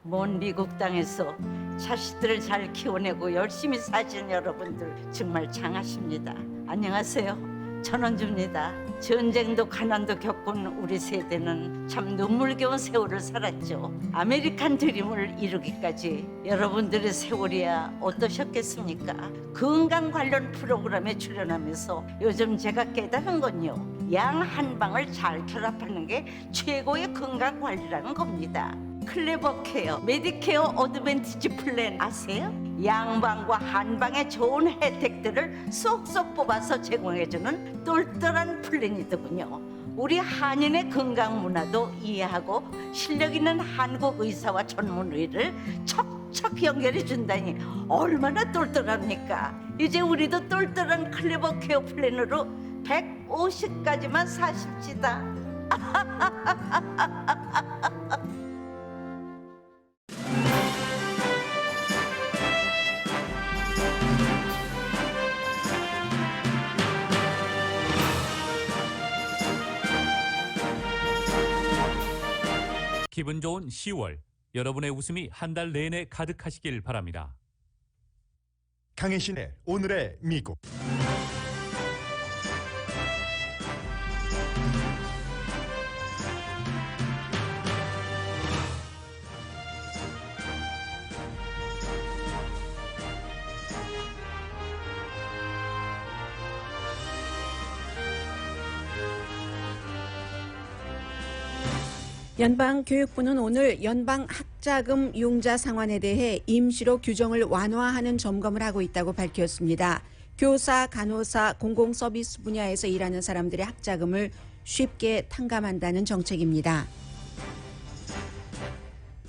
먼 미국 땅에서 자식들을 잘 키워내고 열심히 사신 여러분들 정말 장하십니다. 안녕하세요. 전원주입니다. 전쟁도 가난도 겪은 우리 세대는 참 눈물겨운 세월을 살았죠. 아메리칸 드림을 이루기까지 여러분들의 세월이야 어떠셨겠습니까? 건강 관련 프로그램에 출연하면서 요즘 제가 깨달은 건요, 양 한 방을 잘 결합하는 게 최고의 건강 관리라는 겁니다. 클레버 케어, 메디케어 어드밴티지 플랜 아세요? 양방과 한방의 좋은 혜택들을 쏙쏙 뽑아서 제공해주는 똘똘한 플랜이더군요. 우리 한인의 건강 문화도 이해하고 실력 있는 한국 의사와 전문의를 척척 연결해 준다니 얼마나 똘똘합니까? 이제 우리도 똘똘한 클레버 케어 플랜으로 150까지만 사십시다. 기분 좋은 10월, 여러분의 웃음이 한 달 내내 가득하시길 바랍니다. 강혜신의 오늘의 미국. 연방교육부는 오늘 연방학자금 융자 상환에 대해 임시로 규정을 완화하는 점검을 하고 있다고 밝혔습니다. 교사, 간호사, 공공서비스 분야에서 일하는 사람들의 학자금을 쉽게 탕감한다는 정책입니다.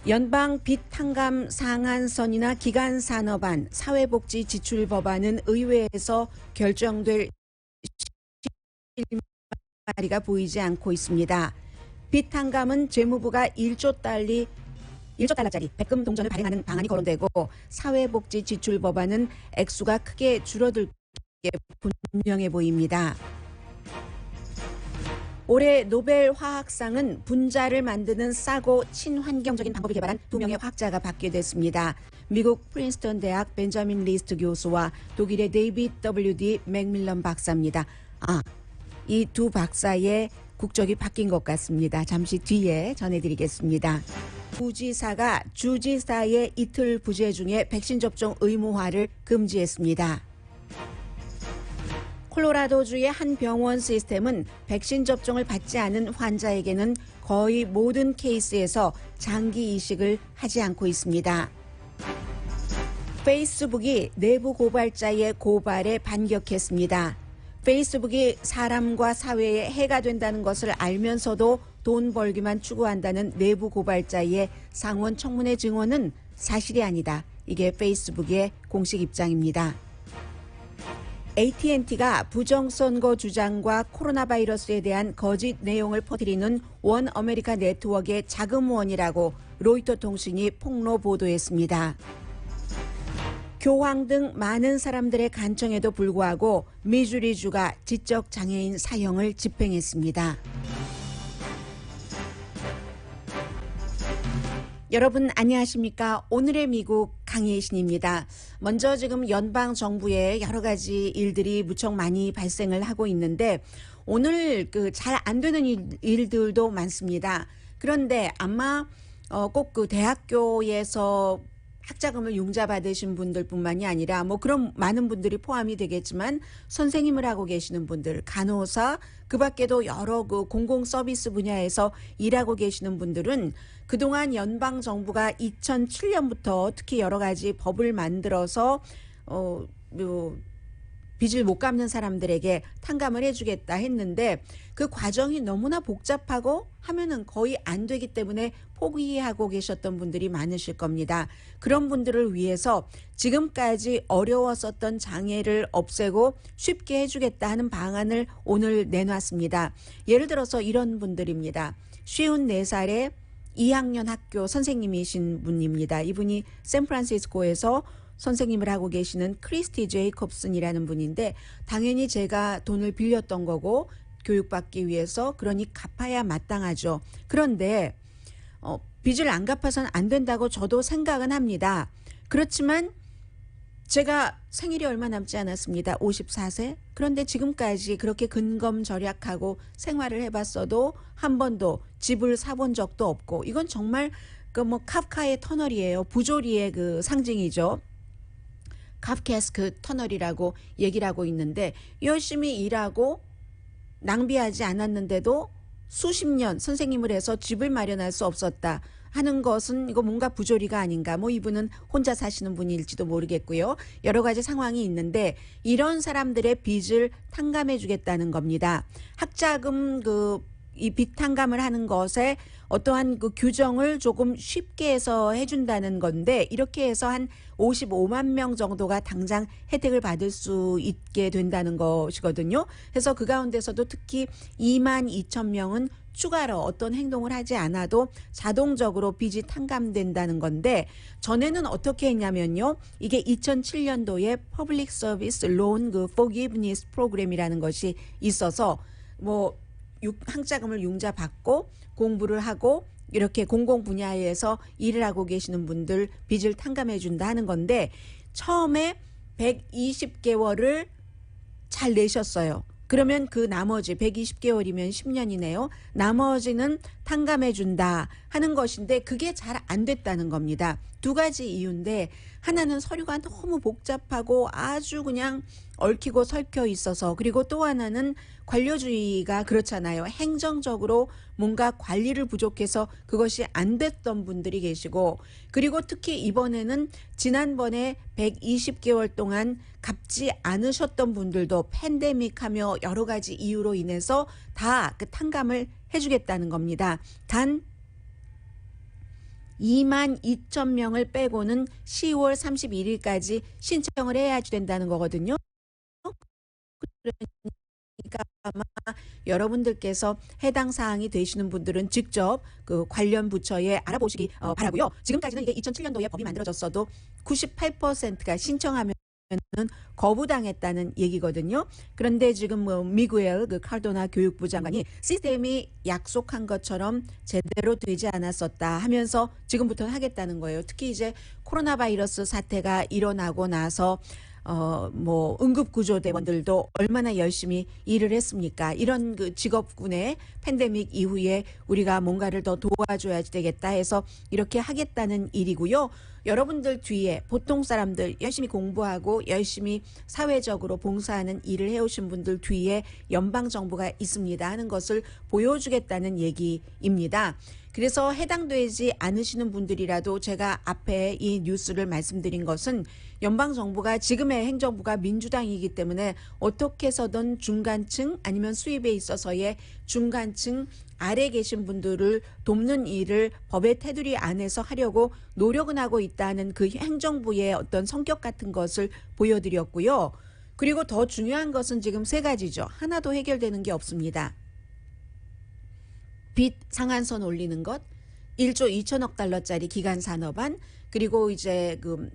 연방 빚 탕감 상한선이나 기간산업안, 사회복지 지출 법안은 의회에서 결정될 실마리가 보이지 않고 있습니다. 빚 탕감은 재무부가 1조 달러짜리 백금 동전을 발행하는 방안이 거론되고, 사회복지 지출 법안은 액수가 크게 줄어들 게 분명해 보입니다. 올해 노벨 화학상은 분자를 만드는 싸고 친환경적인 방법을 개발한 2명의 화학자가 받게 됐습니다. 미국 프린스턴 대학 벤자민 리스트 교수와 독일의 데이비드 W.D. 맥밀런 박사입니다. 이 두 박사의 국적이 바뀐 것 같습니다. 잠시 뒤에 전해드리겠습니다. 부지사가 주지사의 이틀 부재 중에 백신 접종 의무화를 금지했습니다. 콜로라도주의 한 병원 시스템은 백신 접종을 받지 않은 환자에게는 거의 모든 케이스에서 장기 이식을 하지 않고 있습니다. 페이스북이 내부 고발자의 고발에 반격했습니다. 페이스북이 사람과 사회에 해가 된다는 것을 알면서도 돈 벌기만 추구한다는 내부 고발자의 상원 청문회 증언은 사실이 아니다. 이게 페이스북의 공식 입장입니다. AT&T가 부정선거 주장과 코로나 바이러스에 대한 거짓 내용을 퍼뜨리는 원 아메리카 네트워크의 자금원이라고 로이터 통신이 폭로 보도했습니다. 교황 등 많은 사람들의 간청에도 불구하고 미주리주가 지적장애인 사형을 집행했습니다. 여러분 안녕하십니까? 오늘의 미국 강혜신입니다. 먼저 지금 연방정부에 여러 가지 일들이 무척 많이 발생을 하고 있는데, 오늘 잘 안 되는 일들도 많습니다. 그런데 아마 꼭 대학교에서 학자금을 융자받으신 분들뿐만이 아니라 그런 많은 분들이 포함이 되겠지만, 선생님을 하고 계시는 분들, 간호사, 그 밖에도 여러 공공 서비스 분야에서 일하고 계시는 분들은 그동안 연방 정부가 2007년부터 특히 여러 가지 법을 만들어서 빚을 못 갚는 사람들에게 탕감을 해주겠다 했는데, 그 과정이 너무나 복잡하고 하면은 거의 안 되기 때문에 포기하고 계셨던 분들이 많으실 겁니다. 그런 분들을 위해서 지금까지 어려웠었던 장애를 없애고 쉽게 해주겠다 하는 방안을 오늘 내놨습니다. 예를 들어서 이런 분들입니다. 54살의 2학년 학교 선생님이신 분입니다. 이분이 샌프란시스코에서 선생님을 하고 계시는 크리스티 제이콥슨이라는 분인데, 당연히 제가 돈을 빌렸던 거고 교육받기 위해서 그러니 갚아야 마땅하죠. 그런데 빚을 안 갚아서는 안 된다고 저도 생각은 합니다. 그렇지만 제가 생일이 얼마 남지 않았습니다. 54세. 그런데 지금까지 그렇게 근검절약하고 생활을 해봤어도 한 번도 집을 사본 적도 없고, 이건 정말 그 뭐 카프카의 터널이에요. 부조리의 그 상징이죠. 카프카스크 터널이라고 얘기를 하고 있는데, 열심히 일하고 낭비하지 않았는데도 수십 년 선생님을 해서 집을 마련할 수 없었다 하는 것은 이거 뭔가 부조리가 아닌가. 뭐 이분은 혼자 사시는 분일지도 모르겠고요. 여러 가지 상황이 있는데 이런 사람들의 빚을 탕감해 주겠다는 겁니다. 학자금 이 빚 탕감을 하는 것에 어떠한 그 규정을 조금 쉽게 해서 해준다는 건데, 이렇게 해서 한 55만 명 정도가 당장 혜택을 받을 수 있게 된다는 것이거든요. 그래서 그 가운데서도 특히 2만 2천 명은 추가로 어떤 행동을 하지 않아도 자동적으로 빚이 탕감된다는 건데, 전에는 어떻게 했냐면요. 이게 2007년도에 Public Service Loan Forgiveness 프로그램이라는 것이 있어서 뭐 학자금을 융자 받고 공부를 하고 이렇게 공공 분야에서 일을 하고 계시는 분들 빚을 탕감해 준다 하는 건데, 처음에 120개월을 잘 내셨어요. 그러면 그 나머지 120개월이면 10년이네요. 나머지는 탕감해 준다 하는 것인데 그게 잘 안 됐다는 겁니다. 두 가지 이유인데, 하나는 서류가 너무 복잡하고 아주 그냥 얽히고 설켜 있어서, 그리고 또 하나는 관료주의가 그렇잖아요. 행정적으로 뭔가 관리를 부족해서 그것이 안 됐던 분들이 계시고, 그리고 특히 이번에는 지난번에 120개월 동안 갚지 않으셨던 분들도 팬데믹하며 여러 가지 이유로 인해서 다 그 탕감을 해주겠다는 겁니다. 단 2만 2천 명을 빼고는 10월 31일까지 신청을 해야 된다는 거거든요. 그러니까 아마 여러분들께서 해당 사항이 되시는 분들은 직접 그 관련 부처에 알아보시기 바라고요. 지금까지는 이게 2007년도에 법이 만들어졌어도 98%가 신청하면 는 거부당했다는 얘기거든요. 그런데 지금 뭐 미구엘 그 카르도나 교육부 장관이 시스템이 약속한 것처럼 제대로 되지 않았었다 하면서 지금부터는 하겠다는 거예요. 특히 이제 코로나 바이러스 사태가 일어나고 나서 뭐 응급구조대원들도 얼마나 열심히 일을 했습니까? 이런 그 직업군의 팬데믹 이후에 우리가 뭔가를 더 도와줘야 되겠다 해서 이렇게 하겠다는 일이고요. 여러분들 뒤에 보통 사람들 열심히 공부하고 열심히 사회적으로 봉사하는 일을 해오신 분들 뒤에 연방정부가 있습니다 하는 것을 보여주겠다는 얘기입니다. 그래서 해당되지 않으시는 분들이라도 제가 앞에 이 뉴스를 말씀드린 것은, 연방정부가 지금의 행정부가 민주당이기 때문에 어떻게 해서든 중간층 아니면 수입에 있어서의 중간층 아래 계신 분들을 돕는 일을 법의 테두리 안에서 하려고 노력은 하고 있다는 그 행정부의 어떤 성격 같은 것을 보여드렸고요. 그리고 더 중요한 것은 지금 세 가지죠. 하나도 해결되는 게 없습니다. 빚 상한선 올리는 것, 1조 2천억 달러짜리 기간 산업안, 그리고 이제 그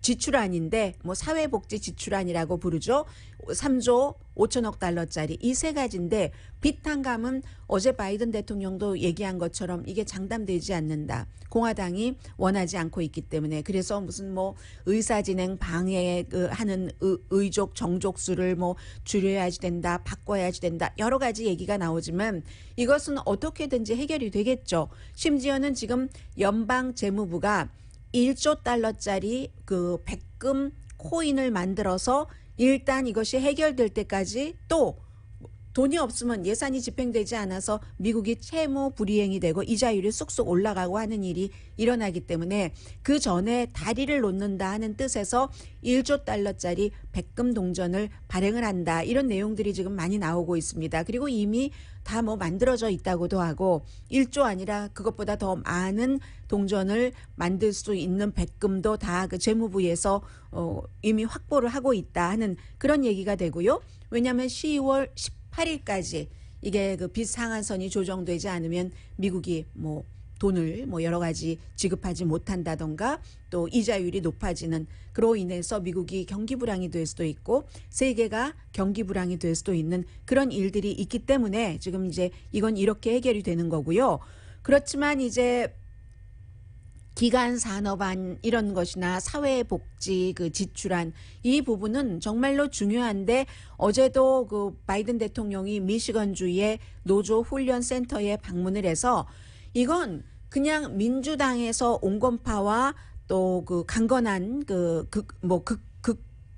지출안인데 뭐 사회복지 지출안이라고 부르죠. 3조 5천억 달러짜리 이 세 가지인데, 빚 탕감은 어제 바이든 대통령도 얘기한 것처럼 이게 장담되지 않는다. 공화당이 원하지 않고 있기 때문에. 그래서 무슨 뭐 의사진행 방해하는 의족 정족수를 뭐 줄여야지 된다, 바꿔야지 된다, 여러 가지 얘기가 나오지만 이것은 어떻게든지 해결이 되겠죠. 심지어는 지금 연방 재무부가 1조 달러짜리 그 백금 코인을 만들어서 일단 이것이 해결될 때까지, 또 돈이 없으면 예산이 집행되지 않아서 미국이 채무 불이행이 되고 이자율이 쑥쑥 올라가고 하는 일이 일어나기 때문에 그 전에 다리를 놓는다 하는 뜻에서 1조 달러짜리 백금 동전을 발행을 한다, 이런 내용들이 지금 많이 나오고 있습니다. 그리고 이미 다 뭐 만들어져 있다고도 하고, 1조 아니라 그것보다 더 많은 동전을 만들 수 있는 백금도 다 그 재무부에서 이미 확보를 하고 있다 하는 그런 얘기가 되고요. 왜냐하면 10월 18일까지 이게 그 빚 상한선이 조정되지 않으면 미국이 뭐 돈을 뭐 여러 가지 지급하지 못한다던가, 또 이자율이 높아지는, 그로 인해서 미국이 경기 불황이 될 수도 있고 세계가 경기 불황이 될 수도 있는 그런 일들이 있기 때문에 지금 이제 이건 이렇게 해결이 되는 거고요. 그렇지만 이제 기간 산업안 이런 것이나 사회복지 그 지출안 이 부분은 정말로 중요한데 어제도 그 바이든 대통령이 미시건주의 노조 훈련 센터에 방문을 해서 이건 그냥 민주당에서 온건파와 또 그 강건한 극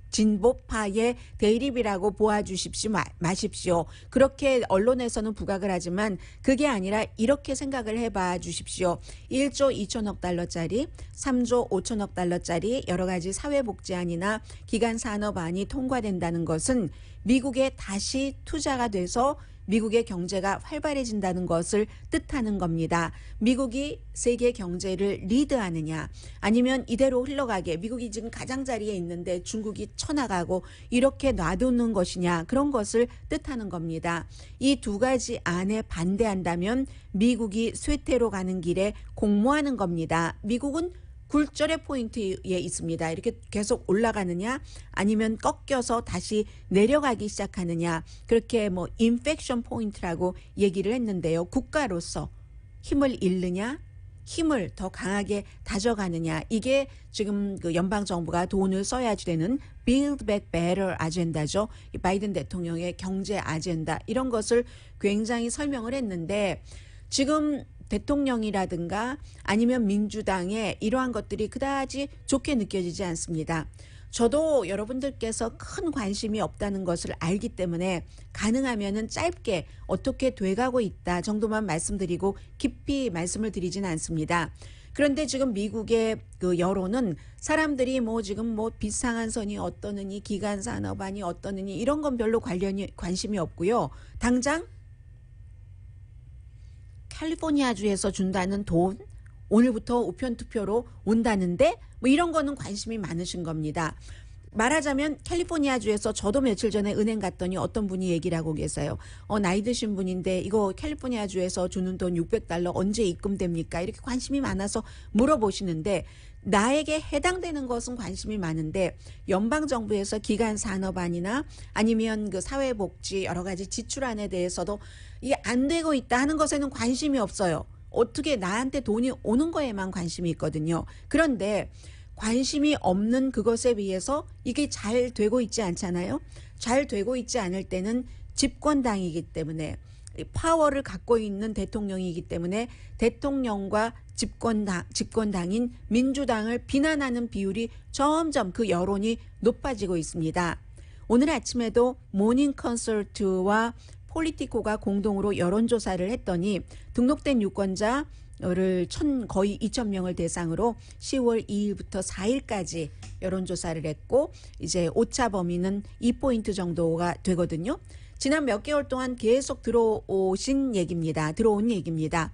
진보파의 대립이라고 보아주십시오 마십시오. 그렇게 언론에서는 부각을 하지만 그게 아니라 이렇게 생각을 해봐 주십시오. 1조 2천억 달러짜리 3조 5천억 달러짜리 여러 가지 사회복지안이나 기간산업안이 통과된다는 것은 미국에 다시 투자가 돼서 미국의 경제가 활발해진다는 것을 뜻하는 겁니다. 미국이 세계 경제를 리드하느냐 아니면 이대로 흘러가게 미국이 지금 가장자리에 있는데 중국이 쳐나가고 이렇게 놔두는 것이냐 그런 것을 뜻하는 겁니다. 이 두 가지 안에 반대한다면 미국이 쇠퇴로 가는 길에 공모하는 겁니다. 미국은 굴절의 포인트에 있습니다. 이렇게 계속 올라가느냐 아니면 꺾여서 다시 내려가기 시작하느냐 그렇게 뭐 인펙션 포인트라고 얘기를 했는데요. 국가로서 힘을 잃느냐 힘을 더 강하게 다져가느냐 이게 지금 그 연방정부가 돈을 써야 되는 Build Back Better 아젠다죠. 바이든 대통령의 경제 아젠다 이런 것을 굉장히 설명을 했는데 지금 대통령이라든가 아니면 민주당의 이러한 것들이 그다지 좋게 느껴지지 않습니다. 저도 여러분들께서 큰 관심이 없다는 것을 알기 때문에 가능하면은 짧게 어떻게 돼가고 있다 정도만 말씀드리고 깊이 말씀을 드리진 않습니다. 그런데 지금 미국의 그 여론은 사람들이 뭐 지금 뭐 비상한선이 어떠느니 기간산업안이 어떠느니 이런 건 별로 관심이 없고요. 당장 캘리포니아주에서 준다는 돈 오늘부터 우편 투표로 온다는데 뭐 이런 거는 관심이 많으신 겁니다. 말하자면 캘리포니아주에서 저도 며칠 전에 은행 갔더니 어떤 분이 얘기를 하고 계세요. 나이 드신 분인데 이거 캘리포니아주에서 주는 돈 $600 언제 입금됩니까? 이렇게 관심이 많아서 물어보시는데 나에게 해당되는 것은 관심이 많은데 연방정부에서 기간산업안이나 아니면 그 사회복지 여러 가지 지출안에 대해서도 이게 안 되고 있다 하는 것에는 관심이 없어요. 어떻게 나한테 돈이 오는 거에만 관심이 있거든요. 그런데 관심이 없는 그것에 비해서 이게 잘 되고 있지 않잖아요. 잘 되고 있지 않을 때는 집권당이기 때문에 파워를 갖고 있는 대통령이기 때문에 대통령과 집권당인 민주당을 비난하는 비율이 점점 그 여론이 높아지고 있습니다. 오늘 아침에도 모닝 컨설트와 폴리티코가 공동으로 여론조사를 했더니 등록된 유권자를 거의 2,000명을 대상으로 10월 2일부터 4일까지 여론조사를 했고 이제 오차 범위는 2포인트 정도가 되거든요. 지난 몇 개월 동안 계속 들어온 얘기입니다.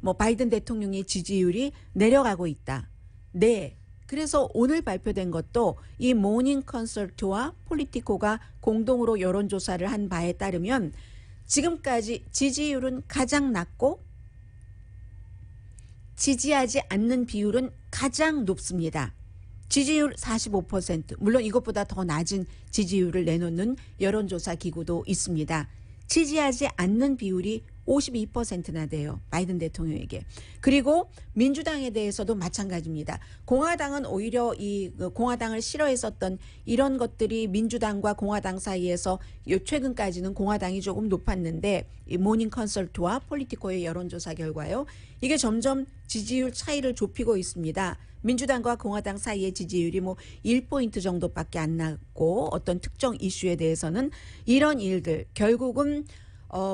뭐 바이든 대통령의 지지율이 내려가고 있다. 네. 그래서 오늘 발표된 것도 이 모닝 컨설트와 폴리티코가 공동으로 여론조사를 한 바에 따르면 지금까지 지지율은 가장 낮고 지지하지 않는 비율은 가장 높습니다. 지지율 45%, 물론 이것보다 더 낮은 지지율을 내놓는 여론조사 기구도 있습니다. 지지하지 않는 비율이 52%나 돼요. 바이든 대통령에게. 그리고 민주당에 대해서도 마찬가지입니다. 공화당은 오히려 이 공화당을 싫어했었던 이런 것들이 민주당과 공화당 사이에서 최근까지는 공화당이 조금 높았는데 이 모닝 컨설트와 폴리티코의 여론조사 결과요. 이게 점점 지지율 차이를 좁히고 있습니다. 민주당과 공화당 사이의 지지율이 뭐 1포인트 정도밖에 안 났고 어떤 특정 이슈에 대해서는 이런 일들 결국은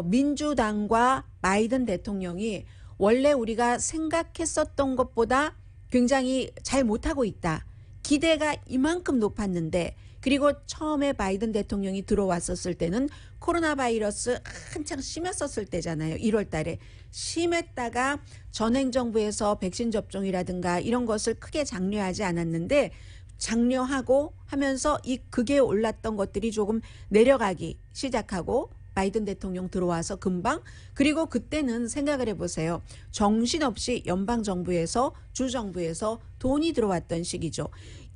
민주당과 바이든 대통령이 원래 우리가 생각했었던 것보다 굉장히 잘 못하고 있다. 기대가 이만큼 높았는데 그리고 처음에 바이든 대통령이 들어왔었을 때는 코로나 바이러스 한창 심했었을 때잖아요. 1월 달에. 심했다가 전행정부에서 백신 접종이라든가 이런 것을 크게 장려하지 않았는데 장려하고 하면서 이 극에 올랐던 것들이 조금 내려가기 시작하고 바이든 대통령 들어와서 금방 그리고 그때는 생각을 해보세요. 정신없이 연방정부에서 주정부에서 돈이 들어왔던 시기죠.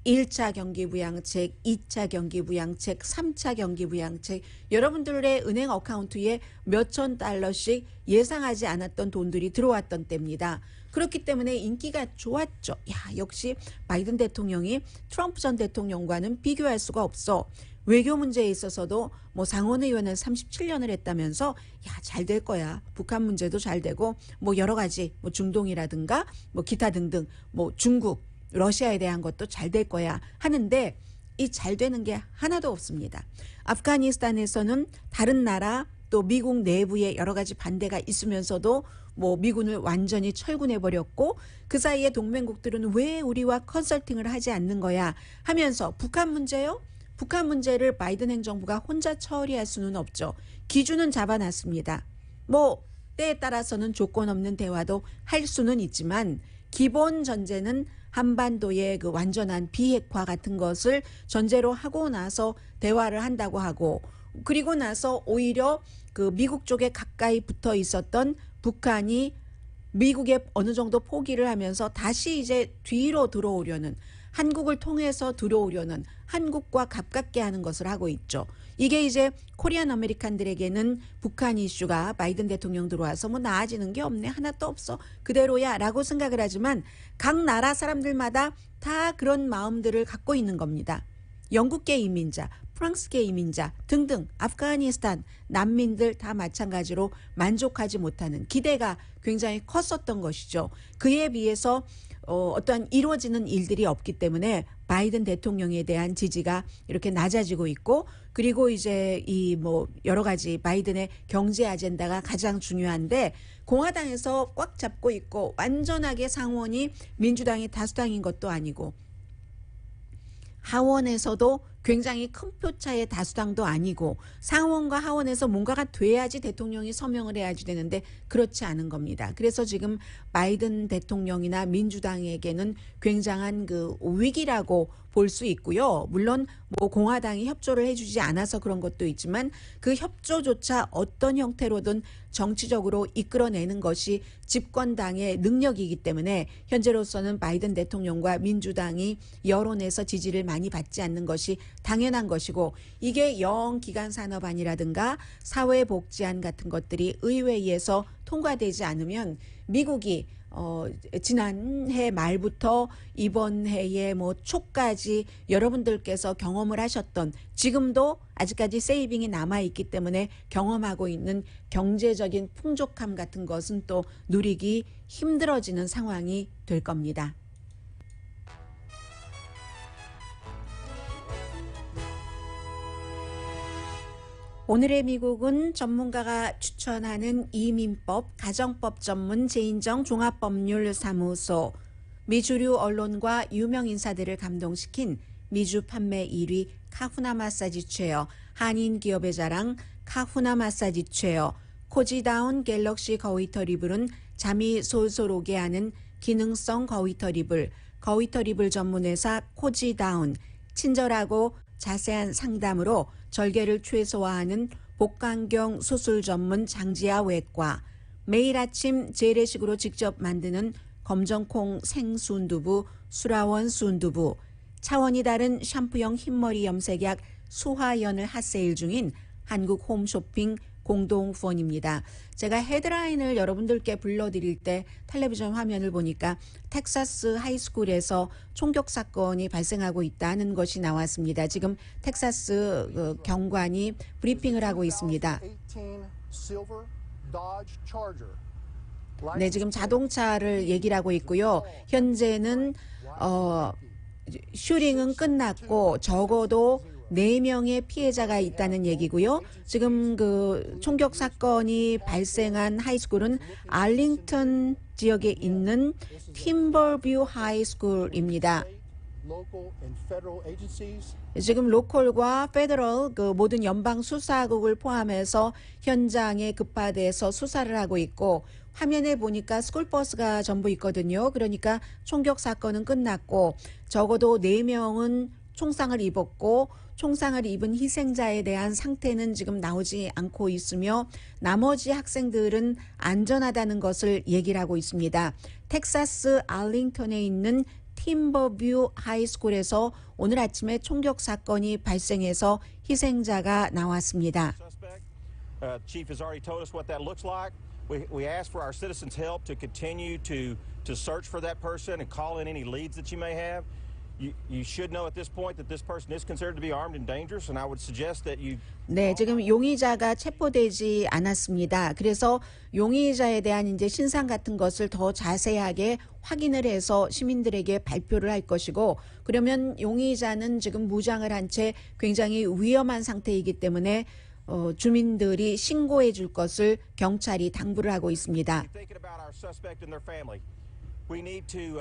1차 경기 부양책, 2차 경기 부양책, 3차 경기 부양책, 여러분들의 은행 어카운트에 몇천 달러씩 예상하지 않았던 돈들이 들어왔던 때입니다. 그렇기 때문에 인기가 좋았죠. 야, 역시 바이든 대통령이 트럼프 전 대통령과는 비교할 수가 없어. 외교 문제에 있어서도 뭐 상원의원은 37년을 했다면서 야, 잘 될 거야. 북한 문제도 잘 되고 뭐 여러 가지 뭐 중동이라든가 뭐 기타 등등 뭐 중국, 러시아에 대한 것도 잘 될 거야 하는데 이 잘 되는 게 하나도 없습니다. 아프가니스탄에서는 다른 나라 또 미국 내부에 여러 가지 반대가 있으면서도 뭐 미군을 완전히 철군해 버렸고 그 사이에 동맹국들은 왜 우리와 컨설팅을 하지 않는 거야 하면서 북한 문제요? 북한 문제를 바이든 행정부가 혼자 처리할 수는 없죠. 기준은 잡아놨습니다. 뭐 때에 따라서는 조건 없는 대화도 할 수는 있지만 기본 전제는 한반도의 그 완전한 비핵화 같은 것을 전제로 하고 나서 대화를 한다고 하고 그리고 나서 오히려 그 미국 쪽에 가까이 붙어 있었던 북한이 미국에 어느 정도 포기를 하면서 다시 이제 뒤로 들어오려는 한국을 통해서 들어오려는 한국과 가깝게 하는 것을 하고 있죠. 이게 이제 코리안 아메리칸들에게는 북한 이슈가 바이든 대통령 들어와서 뭐 나아지는 게 없네 하나도 없어 그대로야 라고 생각을 하지만 각 나라 사람들마다 다 그런 마음들을 갖고 있는 겁니다. 영국계 이민자, 프랑스계 이민자 등등 아프가니스탄 난민들 다 마찬가지로 만족하지 못하는 기대가 굉장히 컸었던 것이죠. 그에 비해서 어떠한 이루어지는 일들이 없기 때문에 바이든 대통령에 대한 지지가 이렇게 낮아지고 있고 그리고 이제 이 뭐 여러 가지 바이든의 경제 아젠다가 가장 중요한데 공화당에서 꽉 잡고 있고 완전하게 상원이 민주당이 다수당인 것도 아니고 하원에서도 굉장히 큰 표차의 다수당도 아니고 상원과 하원에서 뭔가가 돼야지 대통령이 서명을 해야지 되는데 그렇지 않은 겁니다. 그래서 지금 바이든 대통령이나 민주당에게는 굉장한 그 위기라고 볼 수 있고요. 물론 뭐 공화당이 협조를 해주지 않아서 그런 것도 있지만 그 협조조차 어떤 형태로든 정치적으로 이끌어내는 것이 집권당의 능력이기 때문에 현재로서는 바이든 대통령과 민주당이 여론에서 지지를 많이 받지 않는 것이 당연한 것이고 이게 영기관산업안이라든가 사회복지안 같은 것들이 의회에서 통과되지 않으면 미국이 지난해 말부터 이번 해에 뭐 초까지 여러분들께서 경험을 하셨던 지금도 아직까지 세이빙이 남아있기 때문에 경험하고 있는 경제적인 풍족함 같은 것은 또 누리기 힘들어지는 상황이 될 겁니다. 오늘의 미국은 전문가가 추천하는 이민법, 가정법 전문 제인정 종합법률사무소, 미주류 언론과 유명 인사들을 감동시킨 미주 판매 1위 카후나 마사지 체어, 한인 기업의 자랑 카후나 마사지 체어, 코지다운 갤럭시 거위터 리블은 잠이 솔솔 오게 하는 기능성 거위터 리블, 거위터 리블 전문회사 코지다운, 친절하고 자세한 상담으로 절개를 최소화하는 복강경 수술 전문 장지아 외과, 매일 아침 재래식으로 직접 만드는 검정콩 생순두부 수라원 순두부, 차원이 다른 샴푸형 흰머리 염색약 수화연을 핫세일 중인 한국 홈쇼핑 공동후원입니다. 제가 헤드라인을 여러분들께 불러드릴 때 텔레비전 화면을 보니까 텍사스 하이스쿨에서 총격 사건이 발생하고 있다는 것이 나왔습니다. 지금 텍사스 경관이 브리핑을 하고 있습니다. 네, 지금 자동차를 얘기를 하고 있고요. 현재는 슈링은 끝났고 적어도 4명의 피해자가 있다는 얘기고요. 지금 그 총격 사건이 발생한 하이스쿨은 알링턴 지역에 있는 팀벌뷰 하이스쿨입니다. 지금 로컬과 페더럴 그 모든 연방 수사국을 포함해서 현장에 급파돼서 수사를 하고 있고 화면에 보니까 스쿨버스가 전부 있거든요. 그러니까 총격 사건은 끝났고 적어도 4명은 총상을 입었고 총상을 입은 희생자에 대한 상태는 지금 나오지 않고 있으며 나머지 학생들은 안전하다는 것을 얘기를 하고 있습니다. 텍사스 알링턴에 있는 팀버뷰 하이스쿨에서 오늘 아침에 총격 사건이 발생해서 희생자가 나왔습니다. Suspect. Chief has already told us what that looks like. We ask for our citizens' help to continue to search for that person and call in any leads that you may have. You should know at this point that this person is considered to be armed and dangerous, and I would suggest that you. 네, 지금 용의자가 체포되지 않았습니다. 그래서 용의자에 대한 이제 신상 같은 것을 더 자세하게 확인을 해서 시민들에게 발표를 할 것이고, 그러면 용의자는 지금 무장을 한 채 굉장히 위험한 상태이기 때문에 주민들이 신고해 줄 것을 경찰이 당부를 하고 있습니다. Thinking about our suspect and their family. We need to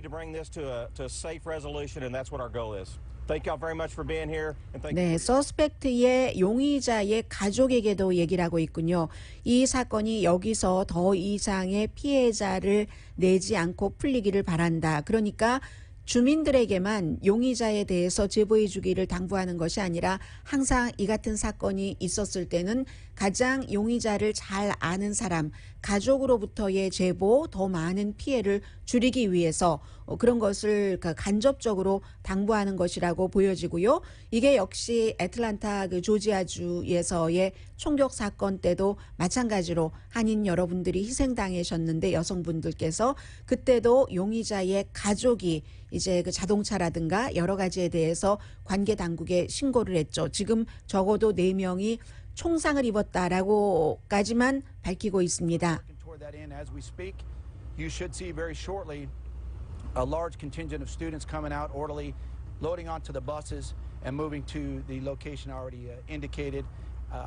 bring this to a safe resolution, and that's what our goal is. Thank y'all very much for being here, and thank you. 네, 서스펙트의 용의자의 가족에게도 얘기를 하고 있군요. 이 사건이 여기서 더 이상의 피해자를 내지 않고 풀리기를 바란다. 그러니까 주민들에게만 용의자에 대해서 제보해 주기를 당부하는 것이 아니라 항상 이 같은 사건이 있었을 때는 가장 용의자를 잘 아는 사람, 가족으로부터의 제보, 더 많은 피해를 줄이기 위해서 그런 것을 간접적으로 당부하는 것이라고 보여지고요. 이게 역시 애틀란타 조지아주에서의 총격 사건 때도 마찬가지로 한인 여러분들이 희생당하셨는데 여성분들께서 그때도 용의자의 가족이 이제 그 자동차라든가 여러 가지에 대해서 관계 당국에 신고를 했죠. 지금 적어도 4명이 총상을 입었다라고까지만 밝히고 있습니다. Toward that end, as we speak, you should see very shortly a large contingent of students coming out orderly, loading onto the buses and moving to the location already indicated.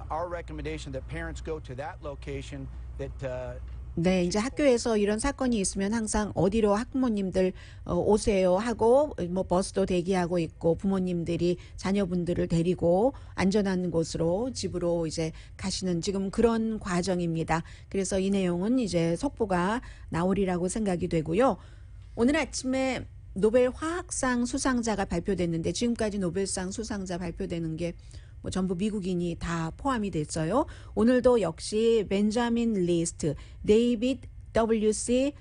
Our recommendation that parents go to that location that 네, 이제 학교에서 이런 사건이 있으면 항상 어디로 학부모님들 오세요 하고 뭐 버스도 대기하고 있고 부모님들이 자녀분들을 데리고 안전한 곳으로 집으로 이제 가시는 지금 그런 과정입니다. 그래서 이 내용은 이제 속보가 나오리라고 생각이 되고요. 오늘 아침에 노벨 화학상 수상자가 발표됐는데 지금까지 노벨상 수상자 발표되는 게 뭐 전부 미국인이 다 포함이 됐어요. 오늘도 역시 벤자민 리스트, 데이빗 W.C.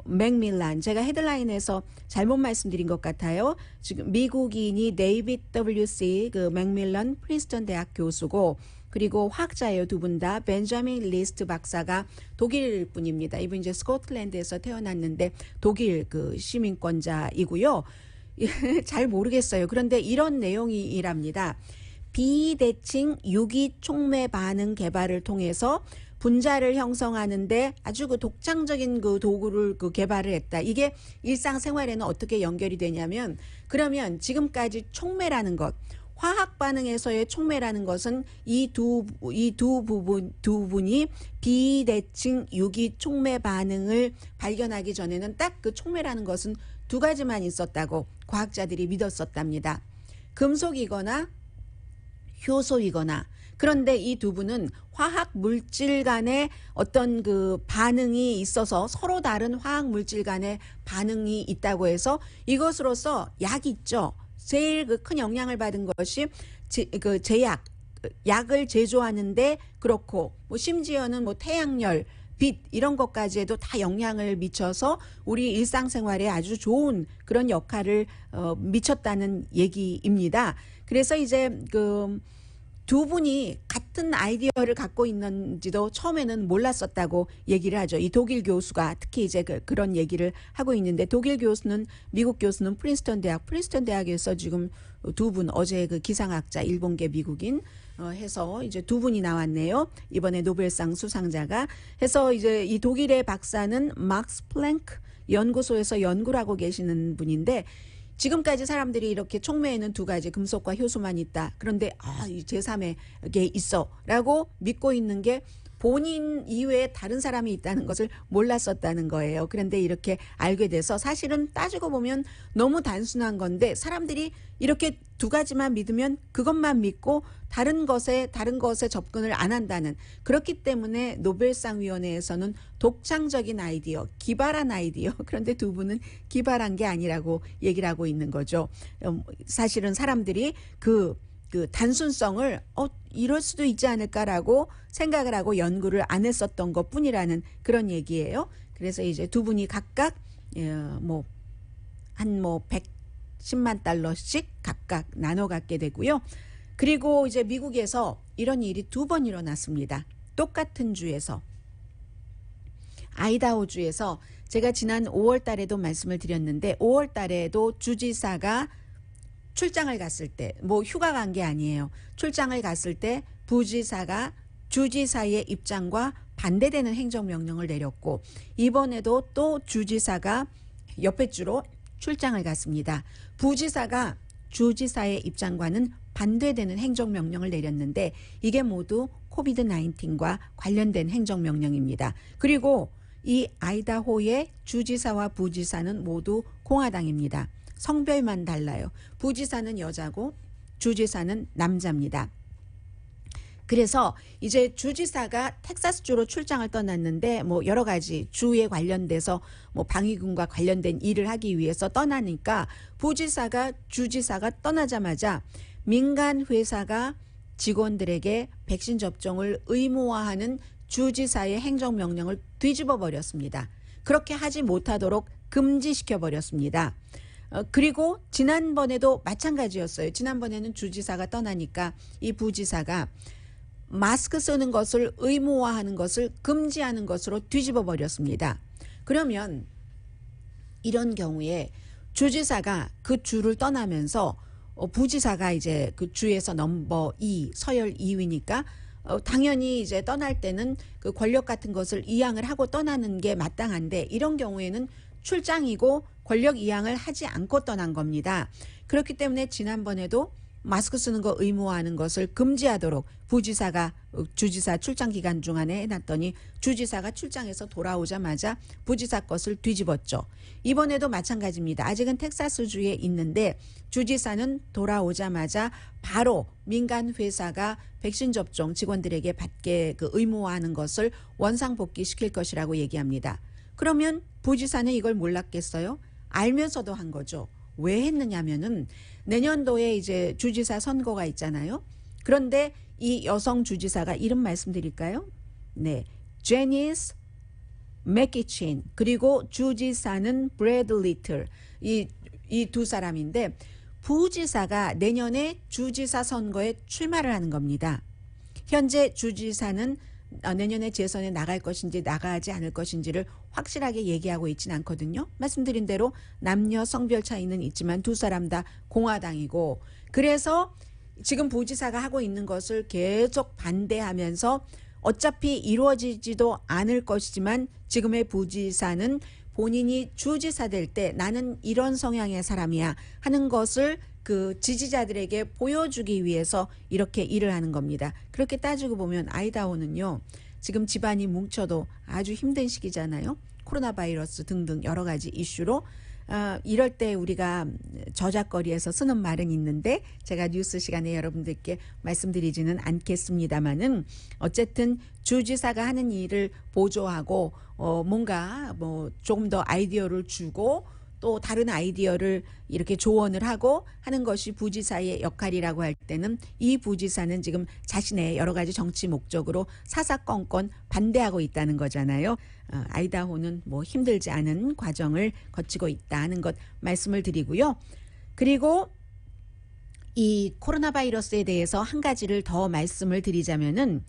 맥밀란, 제가 헤드라인에서 잘못 말씀드린 것 같아요. 지금 미국인이 데이빗 W.C. 그 맥밀런 프린스턴 대학 교수고 그리고 화학자예요. 두 분 다. 벤자민 리스트 박사가 독일 분입니다. 이분 이제 스코틀랜드에서 태어났는데 독일 그 시민권자이고요. 잘 모르겠어요. 그런데 이런 내용이랍니다. 비대칭 유기 촉매 반응 개발을 통해서 분자를 형성하는데 아주 그 독창적인 그 도구를 그 개발을 했다. 이게 일상생활에는 어떻게 연결이 되냐면 그러면 지금까지 촉매라는 것, 화학 반응에서의 촉매라는 것은 이 두 부분이 비대칭 유기 촉매 반응을 발견하기 전에는 딱 그 촉매라는 것은 두 가지만 있었다고 과학자들이 믿었었답니다. 금속이거나 효소이거나. 그런데 이 두 분은 화학 물질 간의 어떤 그 반응이 있어서 서로 다른 화학 물질 간의 반응이 있다고 해서 이것으로서 약이 있죠. 제일 그 큰 영향을 받은 것이 그 제약, 약을 제조하는데 그렇고 뭐 심지어는 뭐 태양열, 빛 이런 것까지에도 다 영향을 미쳐서 우리 일상생활에 아주 좋은 그런 역할을 미쳤다는 얘기입니다. 그래서 이제 그 두 분이 같은 아이디어를 갖고 있는지도 처음에는 몰랐었다고 얘기를 하죠. 이 독일 교수가 특히 이제 그런 얘기를 하고 있는데 독일 교수는 미국 교수는 프린스턴 대학에서 지금 두 분 어제 그 기상학자 일본계 미국인 해서 이제 두 분이 나왔네요. 이번에 노벨상 수상자가 해서 이제 이 독일의 박사는 막스 플랭크 연구소에서 연구를 하고 계시는 분인데 지금까지 사람들이 이렇게 촉매에는 두 가지 금속과 효소만 있다. 그런데 이 제3의 게 있어라고 믿고 있는 게 본인 이외에 다른 사람이 있다는 것을 몰랐었다는 거예요. 그런데 이렇게 알게 돼서 사실은 따지고 보면 너무 단순한 건데 사람들이 이렇게 두 가지만 믿으면 그것만 믿고 다른 것에 접근을 안 한다는, 그렇기 때문에 노벨상 위원회에서는 독창적인 아이디어, 기발한 아이디어, 그런데 두 분은 기발한 게 아니라고 얘기를 하고 있는 거죠. 사실은 사람들이 그 단순성을 이럴 수도 있지 않을까라고 생각을 하고 연구를 안 했었던 것뿐이라는 그런 얘기예요. 그래서 이제 두 분이 각각 뭐 한 뭐 110만 달러씩 각각 나눠 갖게 되고요. 그리고 이제 미국에서 이런 일이 2번 일어났습니다. 똑같은 주에서. 아이다호주에서 제가 지난 5월 달에도 말씀을 드렸는데 5월 달에도 주지사가 출장을 갔을 때, 뭐 휴가 간 게 아니에요. 출장을 갔을 때 부지사가 주지사의 입장과 반대되는 행정명령을 내렸고 이번에도 또 주지사가 옆에 주로 출장을 갔습니다. 부지사가 주지사의 입장과는 반대되는 행정명령을 내렸는데 이게 모두 코비드-19과 관련된 행정명령입니다. 그리고 이 아이다호의 주지사와 부지사는 모두 공화당입니다. 성별만 달라요. 부지사는 여자고 주지사는 남자입니다. 그래서 이제 주지사가 텍사스주로 출장을 떠났는데 뭐 여러 가지 주에 관련돼서 뭐 방위군과 관련된 일을 하기 위해서 떠나니까 부지사가 주지사가 떠나자마자 민간 회사가 직원들에게 백신 접종을 의무화하는 주지사의 행정명령을 뒤집어 버렸습니다. 그렇게 하지 못하도록 금지시켜 버렸습니다. 그리고 지난번에도 마찬가지였어요. 지난번에는 주지사가 떠나니까 이 부지사가 마스크 쓰는 것을 의무화하는 것을 금지하는 것으로 뒤집어 버렸습니다. 그러면 이런 경우에 주지사가 그 주를 떠나면서 부지사가 이제 그 주에서 넘버 2, 서열 2위니까 당연히 이제 떠날 때는 그 권력 같은 것을 이양을 하고 떠나는 게 마땅한데 이런 경우에는 출장이고 권력 이양을 하지 않고 떠난 겁니다. 그렇기 때문에 지난번에도 마스크 쓰는 거 의무화하는 것을 금지하도록 부지사가 주지사 출장 기간 중간에 해놨더니 주지사가 출장에서 돌아오자마자 부지사 것을 뒤집었죠. 이번에도 마찬가지입니다. 아직은 텍사스주에 있는데 주지사는 돌아오자마자 바로 민간 회사가 백신 접종 직원들에게 받게 그 의무화하는 것을 원상복귀시킬 것이라고 얘기합니다. 그러면 부지사는 이걸 몰랐겠어요? 알면서도 한 거죠. 왜 했느냐면은 내년도에 이제 주지사 선거가 있잖아요. 그런데 이 여성 주지사가 이름 말씀드릴까요? 네, 제니스 맥키친 그리고 주지사는 브래드 리틀 이 두 사람인데 부지사가 내년에 주지사 선거에 출마를 하는 겁니다. 현재 주지사는 내년에 재선에 나갈 것인지 나가지 않을 것인지를 확실하게 얘기하고 있지는 않거든요. 말씀드린 대로 남녀 성별 차이는 있지만 두 사람 다 공화당이고 그래서 지금 부지사가 하고 있는 것을 계속 반대하면서 어차피 이루어지지도 않을 것이지만 지금의 부지사는 본인이 주지사 될 때 나는 이런 성향의 사람이야 하는 것을 그 지지자들에게 보여주기 위해서 이렇게 일을 하는 겁니다. 그렇게 따지고 보면 아이다호는요. 지금 집안이 뭉쳐도 아주 힘든 시기잖아요. 코로나 바이러스 등등 여러 가지 이슈로 이럴 때 우리가 저작거리에서 쓰는 말은 있는데 제가 뉴스 시간에 여러분들께 말씀드리지는 않겠습니다만은 어쨌든 주지사가 하는 일을 보조하고 뭔가 뭐 조금 더 아이디어를 주고 또 다른 아이디어를 이렇게 조언을 하고 하는 것이 부지사의 역할이라고 할 때는 이 부지사는 지금 자신의 여러 가지 정치 목적으로 사사건건 반대하고 있다는 거잖아요. 아이다호는 뭐 힘들지 않은 과정을 거치고 있다는 것 말씀을 드리고요. 그리고 이 코로나 바이러스에 대해서 한 가지를 더 말씀을 드리자면은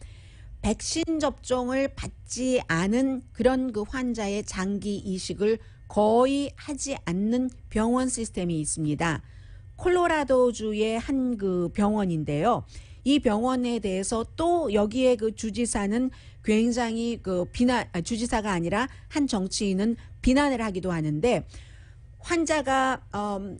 백신 접종을 받지 않은 그런 그 환자의 장기 이식을 거의 하지 않는 병원 시스템이 있습니다. 콜로라도주의 한 그 병원인데요. 이 병원에 대해서 또 여기에 그 주지사는 굉장히 그 주지사가 아니라 한 정치인은 비난을 하기도 하는데 환자가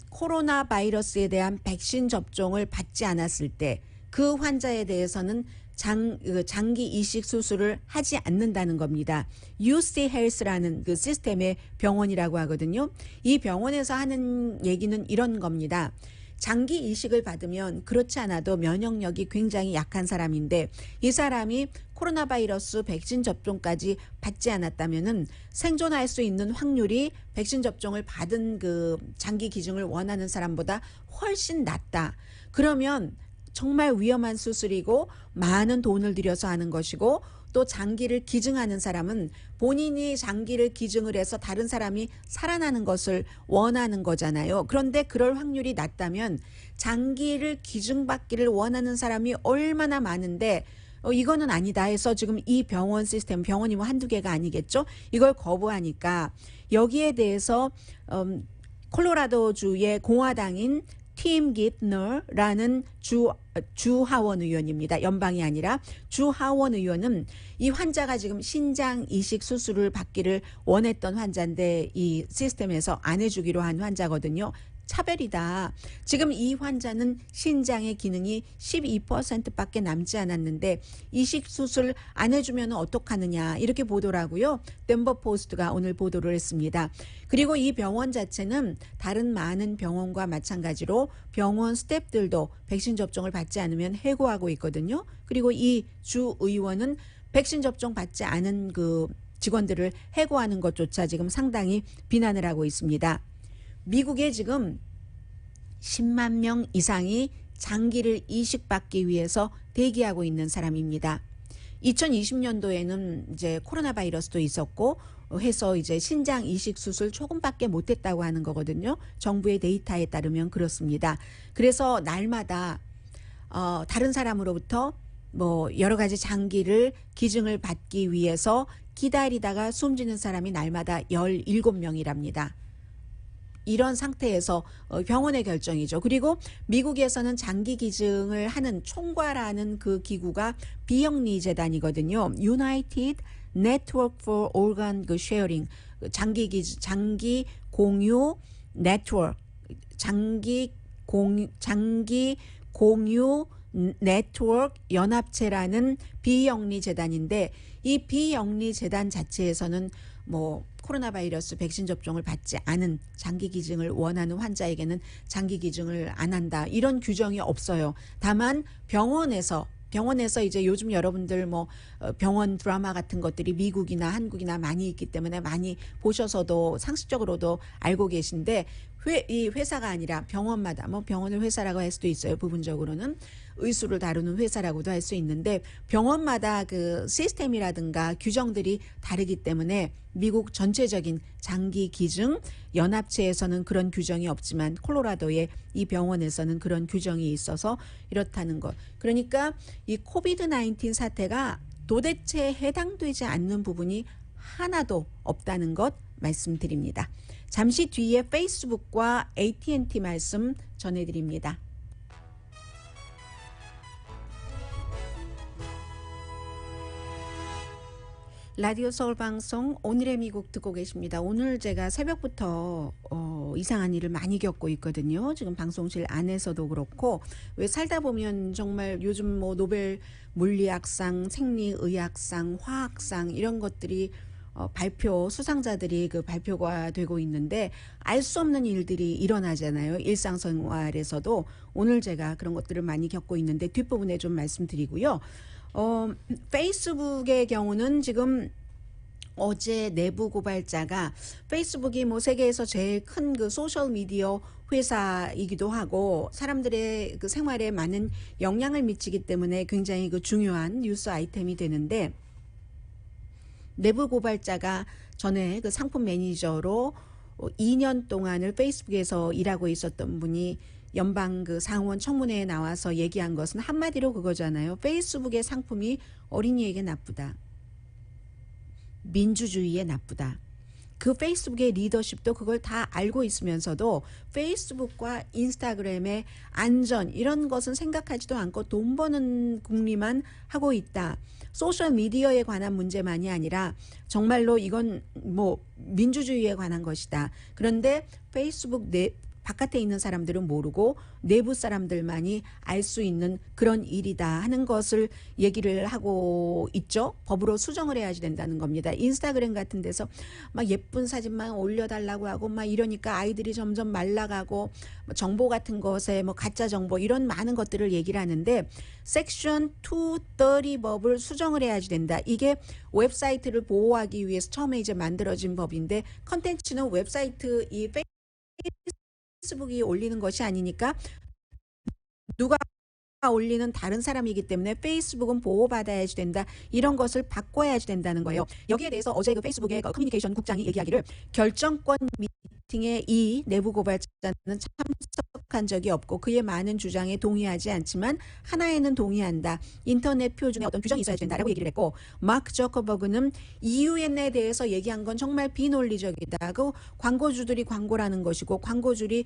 코로나 바이러스에 대한 백신 접종을 받지 않았을 때 그 환자에 대해서는 장기 이식 수술을 하지 않는다는 겁니다. UC 헬스라는 그 시스템의 병원이라고 하거든요. 이 병원에서 하는 얘기는 이런 겁니다. 장기 이식을 받으면 그렇지 않아도 면역력이 굉장히 약한 사람인데 이 사람이 코로나 바이러스 백신 접종까지 받지 않았다면은 생존할 수 있는 확률이 백신 접종을 받은 그 장기 기증을 원하는 사람보다 훨씬 낮다. 그러면 정말 위험한 수술이고 많은 돈을 들여서 하는 것이고 또 장기를 기증하는 사람은 본인이 장기를 기증을 해서 다른 사람이 살아나는 것을 원하는 거잖아요. 그런데 그럴 확률이 낮다면 장기를 기증받기를 원하는 사람이 얼마나 많은데 이거는 아니다 해서 지금 이 병원 시스템, 병원이 뭐 한두 개가 아니겠죠? 이걸 거부하니까 여기에 대해서 콜로라도주의 공화당인 팀 기트너라는 주하원 의원입니다. 연방이 아니라 주하원 의원은 이 환자가 지금 신장 이식 수술을 받기를 원했던 환자인데 이 시스템에서 안 해주기로 한 환자거든요. 차별이다. 지금 이 환자는 신장의 기능이 12%밖에 남지 않았는데 이식 수술 안 해주면 어떡하느냐 이렇게 보도를 하고요. 덴버 포스트가 오늘 보도를 했습니다. 그리고 이 병원 자체는 다른 많은 병원과 마찬가지로 병원 스태프들도 백신 접종을 받지 않으면 해고하고 있거든요. 그리고 이 주 의원은 백신 접종 받지 않은 그 직원들을 해고하는 것조차 지금 상당히 비난을 하고 있습니다. 미국에 지금 10만 명 이상이 장기를 이식받기 위해서 대기하고 있는 사람입니다. 2020년도에는 이제 코로나 바이러스도 있었고 해서 이제 신장 이식 수술 조금밖에 못했다고 하는 거거든요. 정부의 데이터에 따르면 그렇습니다. 그래서 날마다 다른 사람으로부터 뭐 여러 가지 장기를 기증을 받기 위해서 기다리다가 숨지는 사람이 날마다 17명이랍니다. 이런 상태에서 병원의 결정이죠. 그리고 미국에서는 장기 기증을 하는 총괄하는 그 기구가 비영리 재단이거든요. United Network for Organ Sharing, 장기 공유 네트워크, 장기 공유 네트워크 연합체라는 비영리 재단인데 이 비영리 재단 자체에서는 뭐 코로나 바이러스 백신 접종을 받지 않은 장기 기증을 원하는 환자에게는 장기 기증을 안 한다. 이런 규정이 없어요. 다만 병원에서 이제 요즘 여러분들 뭐 병원 드라마 같은 것들이 미국이나 한국이나 많이 있기 때문에 많이 보셔서도 상식적으로도 알고 계신데 이 회사가 아니라 병원마다 뭐 병원을 회사라고 할 수도 있어요. 부분적으로는 의수를 다루는 회사라고도 할 수 있는데 병원마다 그 시스템이라든가 규정들이 다르기 때문에 미국 전체적인 장기 기증 연합체에서는 그런 규정이 없지만 콜로라도의 이 병원에서는 그런 규정이 있어서 이렇다는 것. 그러니까 이 코비드-19 사태가 도대체 해당되지 않는 부분이 하나도 없다는 것 말씀드립니다. 잠시 뒤에 페이스북과 AT&T 말씀 전해드립니다. 라디오 서울 방송 오늘의 미국 듣고 계십니다. 오늘 제가 새벽부터 이상한 일을 많이 겪고 있거든요. 지금 방송실 안에서도 그렇고 왜 살다 보면 정말 요즘 뭐 노벨 물리학상, 생리의학상, 화학상 이런 것들이 발표 수상자들이 그 발표가 되고 있는데 알 수 없는 일들이 일어나잖아요. 일상생활에서도 오늘 제가 그런 것들을 많이 겪고 있는데 뒷부분에 좀 말씀드리고요. 페이스북의 경우는 지금 어제 내부 고발자가 페이스북이 뭐 세계에서 제일 큰 그 소셜 미디어 회사이기도 하고 사람들의 그 생활에 많은 영향을 미치기 때문에 굉장히 그 중요한 뉴스 아이템이 되는데 내부 고발자가 전에 그 상품 매니저로 2년 동안을 페이스북에서 일하고 있었던 분이 연방 그 상원 청문회에 나와서 얘기한 것은 한마디로 그거잖아요. 페이스북의 상품이 어린이에게 나쁘다. 민주주의에 나쁘다. 그 페이스북의 리더십도 그걸 다 알고 있으면서도 페이스북과 인스타그램의 안전 이런 것은 생각하지도 않고 돈 버는 궁리만 하고 있다. 소셜 미디어에 관한 문제만이 아니라 정말로 이건 뭐 민주주의에 관한 것이다. 그런데 페이스북 바깥에 있는 사람들은 모르고 내부 사람들만이 알 수 있는 그런 일이다 하는 것을 얘기를 하고 있죠. 법으로 수정을 해야지 된다는 겁니다. 인스타그램 같은 데서 막 예쁜 사진만 올려달라고 하고 막 이러니까 아이들이 점점 말라가고 정보 같은 것에 뭐 가짜 정보 이런 많은 것들을 얘기를 하는데 섹션 230 법을 수정을 해야지 된다. 이게 웹사이트를 보호하기 위해서 처음에 이제 만들어진 법인데 컨텐츠는 웹사이트 이 페이스북이 올리는 것이 아니니까 누가 올리는 다른 사람이기 때문에 페이스북은 보호받아야지 된다. 이런 것을 바꿔야지 된다는 거예요. 여기에 대해서 어제 그 페이스북의 커뮤니케이션 국장이 얘기하기를 결정권 미팅에 이 내부 고발자는 참석한 적이 없고 그의 많은 주장에 동의하지 않지만 하나에는 동의한다. 인터넷 표준에 어떤 규정이 있어야 된다라고 얘기를 했고 마크 저커버그는 EUN에 대해서 얘기한 건 정말 비논리적이다. 그 광고주들이 광고라는 것이고 광고주들이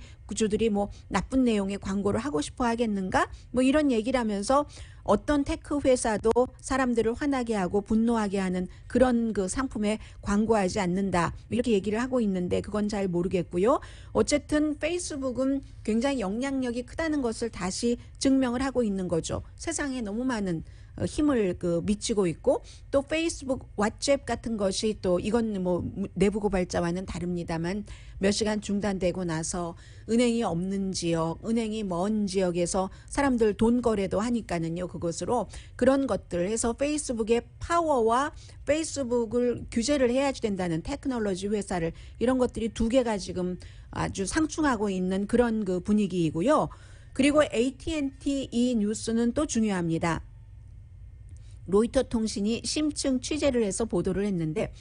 뭐 나쁜 내용의 광고를 하고 싶어 하겠는가? 뭐 이런 얘기를 하면서 어떤 테크 회사도 사람들을 화나게 하고 분노하게 하는 그런 그 상품에 광고하지 않는다. 이렇게 얘기를 하고 있는데 그건 잘 모르겠고요. 어쨌든 페이스북은 굉장히 영향력이 크다는 것을 다시 증명을 하고 있는 거죠. 세상에 너무 많은 힘을 미치고 있고 또 페이스북 왓츠앱 같은 것이 또 이건 뭐 내부 고발자와는 다릅니다만 몇 시간 중단되고 나서 은행이 없는 지역, 은행이 먼 지역에서 사람들 돈 거래도 하니까는요. 그것으로 그런 것들 해서 페이스북의 파워와 페이스북을 규제를 해야지 된다는 테크놀로지 회사를 이런 것들이 두 개가 지금 아주 상충하고 있는 그런 그 분위기이고요. 그리고 AT&T 이 뉴스는 또 중요합니다. 로이터 통신이 심층 취재를 해서 보도를 했는데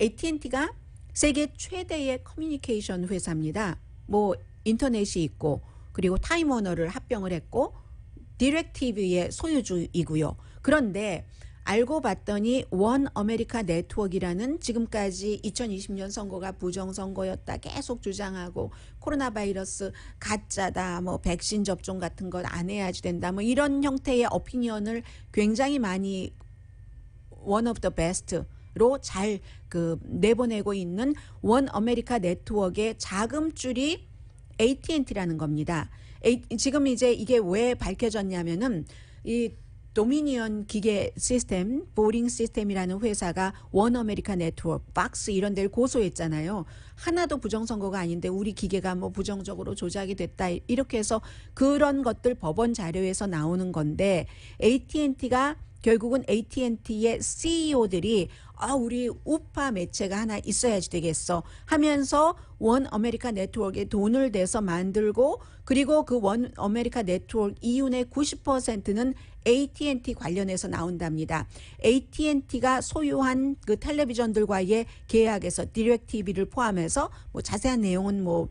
AT&T가 세계 최대의 커뮤니케이션 회사입니다. 뭐 인터넷이 있고 그리고 타임워너를 합병을 했고 디렉티비의 소유주이고요. 그런데 알고 봤더니 원 아메리카 네트워크라는 지금까지 2020년 선거가 부정선거였다 계속 주장하고 코로나 바이러스 가짜다 뭐 백신 접종 같은 것 안 해야지 된다 뭐 이런 형태의 어피니언을 굉장히 많이 one of the best로 잘 내보내고 있는 원 아메리카 네트워크의 자금줄이 AT&T라는 겁니다. 지금 이제 이게 왜 밝혀졌냐면은 이 도미니언 기계 시스템, 보링 시스템이라는 회사가 원 아메리카 네트워크, 박스 이런 데를 고소했잖아요. 하나도 부정선거가 아닌데 우리 기계가 뭐 부정적으로 조작이 됐다. 이렇게 해서 그런 것들 법원 자료에서 나오는 건데 AT&T가 결국은 AT&T의 CEO들이 우리 우파 매체가 하나 있어야지 되겠어 하면서 원 아메리카 네트워크에 돈을 대서 만들고 그리고 그 원 아메리카 네트워크 이윤의 90%는 AT&T 관련해서 나온답니다. AT&T가 소유한 그 텔레비전들과의 계약에서 디렉티비를 포함해서 뭐 자세한 내용은 뭐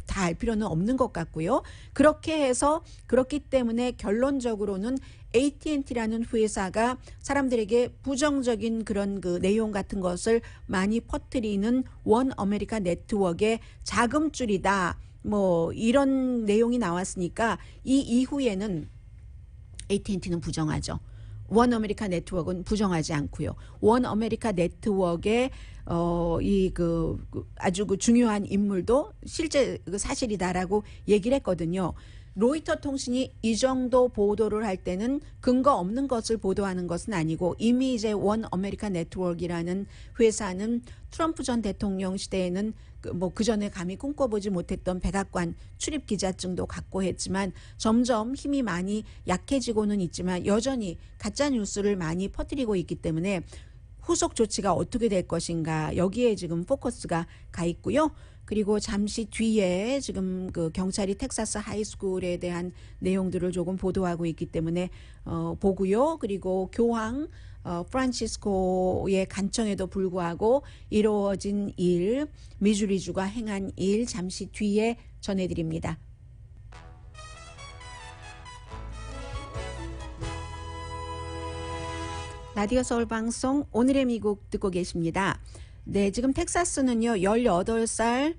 다 알 필요는 없는 것 같고요. 그렇게 해서 그렇기 때문에 결론적으로는 AT&T라는 회사가 사람들에게 부정적인 그런 그 내용 같은 것을 많이 퍼뜨리는 원 아메리카 네트워크의 자금줄이다. 뭐 이런 내용이 나왔으니까 이 이후에는 AT&T는 부정하죠. 원 아메리카 네트워크는 부정하지 않고요. 원 아메리카 네트워크의 아주 중요한 인물도 실제 사실이다라고 얘기를 했거든요. 로이터 통신이 이 정도 보도를 할 때는 근거 없는 것을 보도하는 것은 아니고 이미 이제 원 아메리카 네트워크라는 회사는 트럼프 전 대통령 시대에는 그 전에 감히 꿈꿔보지 못했던 백악관 출입 기자증도 갖고 했지만 점점 힘이 많이 약해지고는 있지만 여전히 가짜 뉴스를 많이 퍼뜨리고 있기 때문에 후속 조치가 어떻게 될 것인가 여기에 지금 포커스가 가 있고요. 그리고 잠시 뒤에 지금 그 경찰이 텍사스 하이스쿨에 대한 내용들을 조금 보도하고 있기 때문에 보고요. 그리고 교황 프란치스코의 간청에도 불구하고 이루어진 일, 미주리주가 행한 일 잠시 뒤에 전해드립니다. 라디오 서울 방송 오늘의 미국 듣고 계십니다. 네, 지금 텍사스는요 18살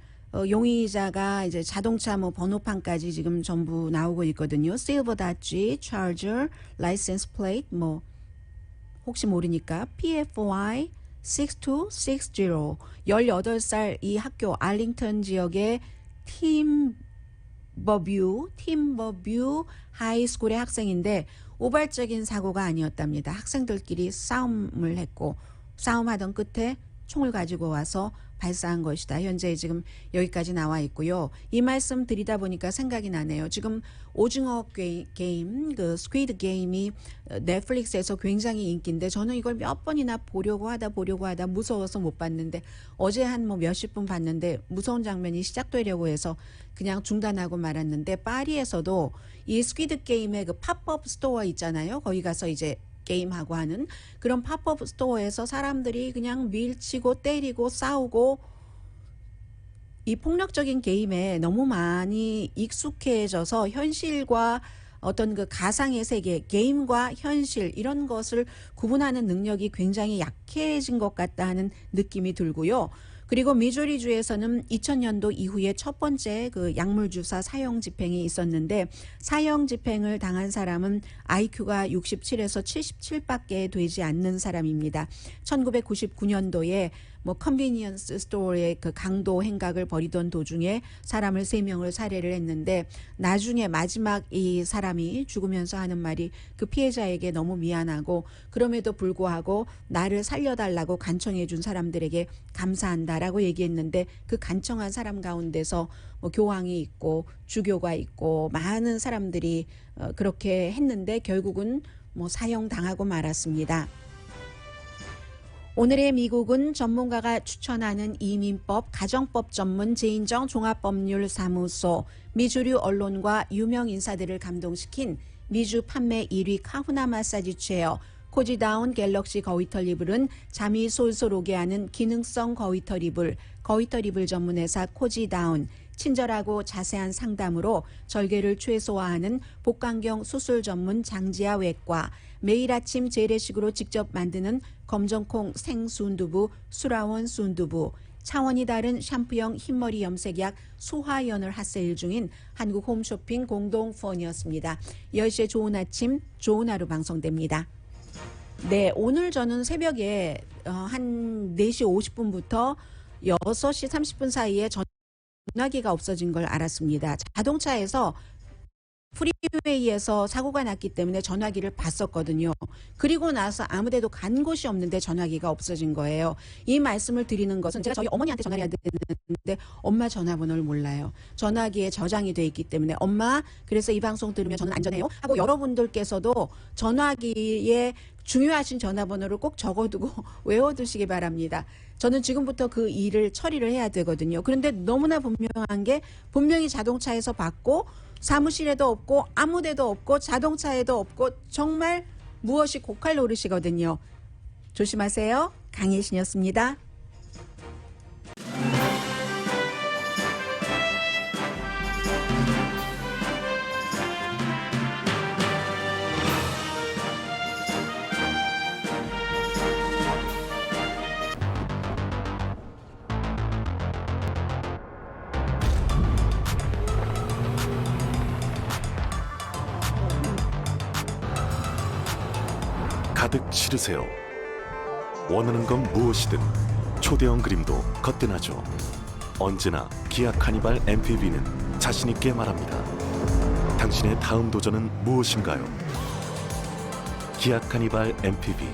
용의자가 이제 자동차 뭐 번호판까지 지금 전부 나오고 있거든요. 실버 다지, 차저, 라이센스 플레이트 뭐 혹시 모르니까 PFY 6260 18살 이 학교 알링턴 지역의 팀버뷰 하이스쿨의 학생인데 우발적인 사고가 아니었답니다. 학생들끼리 싸움을 했고 싸움하던 끝에 총을 가지고 와서 발사한 것이다. 현재 지금 여기까지 나와 있고요. 이 말씀 드리다 보니까 생각이 나네요. 지금 오징어 게임, 그 스퀴드 게임이 넷플릭스에서 굉장히 인기인데 저는 이걸 몇 번이나 보려고 하다 무서워서 못 봤는데 어제 한 뭐 몇십 분 봤는데 무서운 장면이 시작되려고 해서 그냥 중단하고 말았는데 파리에서도 이 스퀴드 게임의 그 팝업 스토어 있잖아요. 거기 가서 이제 게임하고 하는 그런 팝업 스토어에서 사람들이 그냥 밀치고 때리고 싸우고 이 폭력적인 게임에 너무 많이 익숙해져서 현실과 어떤 그 가상의 세계, 게임과 현실 이런 것을 구분하는 능력이 굉장히 약해진 것 같다 하는 느낌이 들고요. 그리고 미주리주에서는 2000년도 이후에 첫 번째 그 약물 주사 사형 집행이 있었는데 사형 집행을 당한 사람은 IQ가 67에서 77밖에 되지 않는 사람입니다. 1999년도에 뭐 컨비니언스 스토어의 그 강도 행각을 벌이던 도중에 사람을 3명을 살해를 했는데 나중에 마지막 이 사람이 죽으면서 하는 말이 그 피해자에게 너무 미안하고 그럼에도 불구하고 나를 살려달라고 간청해 준 사람들에게 감사한다라고 얘기했는데 그 간청한 사람 가운데서 뭐 교황이 있고 주교가 있고 많은 사람들이 그렇게 했는데 결국은 뭐 사형당하고 말았습니다. 오늘의 미국은 전문가가 추천하는 이민법, 가정법 전문 제인정 종합법률사무소, 미주류 언론과 유명 인사들을 감동시킨 미주 판매 1위 카후나 마사지 체어, 코지다운 갤럭시 거위털 이불은 잠이 솔솔 오게 하는 기능성 거위털 이불, 거위털 이불 전문회사 코지다운, 친절하고 자세한 상담으로 절개를 최소화하는 복강경 수술 전문 장지아 외과, 매일 아침 재래식으로 직접 만드는 검정콩 생순두부 수라원 순두부, 차원이 다른 샴푸형 흰머리 염색약 수화연을 핫세일 중인 한국 홈쇼핑 공동 후원이었습니다. 10시에 좋은 아침, 좋은 하루 방송됩니다. 네, 오늘 저는 새벽에 한 4시 50분부터 6시 30분 사이에 전화기가 없어진 걸 알았습니다. 자동차에서 프리웨이에서 사고가 났기 때문에 전화기를 봤었거든요. 그리고 나서 아무데도 간 곳이 없는데 전화기가 없어진 거예요. 이 말씀을 드리는 것은 제가 저희 어머니한테 전화를 해야 되는데 엄마 전화번호를 몰라요. 전화기에 저장이 돼 있기 때문에 엄마 그래서 이 방송 들으면 저는 안전해요 하고 여러분들께서도 전화기에 중요하신 전화번호를 꼭 적어두고 외워두시기 바랍니다. 저는 지금부터 그 일을 처리를 해야 되거든요. 그런데 너무나 분명한 게 분명히 자동차에서 봤고 사무실에도 없고 아무데도 없고 자동차에도 없고 정말 무엇이 고칼 노릇이거든요. 조심하세요. 강혜신이었습니다. 가득 실으세요. 원하는 건 무엇이든 초대형 그림도 거뜬하죠. 언제나 기아 카니발 MPV는 자신 있게 말합니다. 당신의 다음 도전은 무엇인가요? 기아 카니발 MPV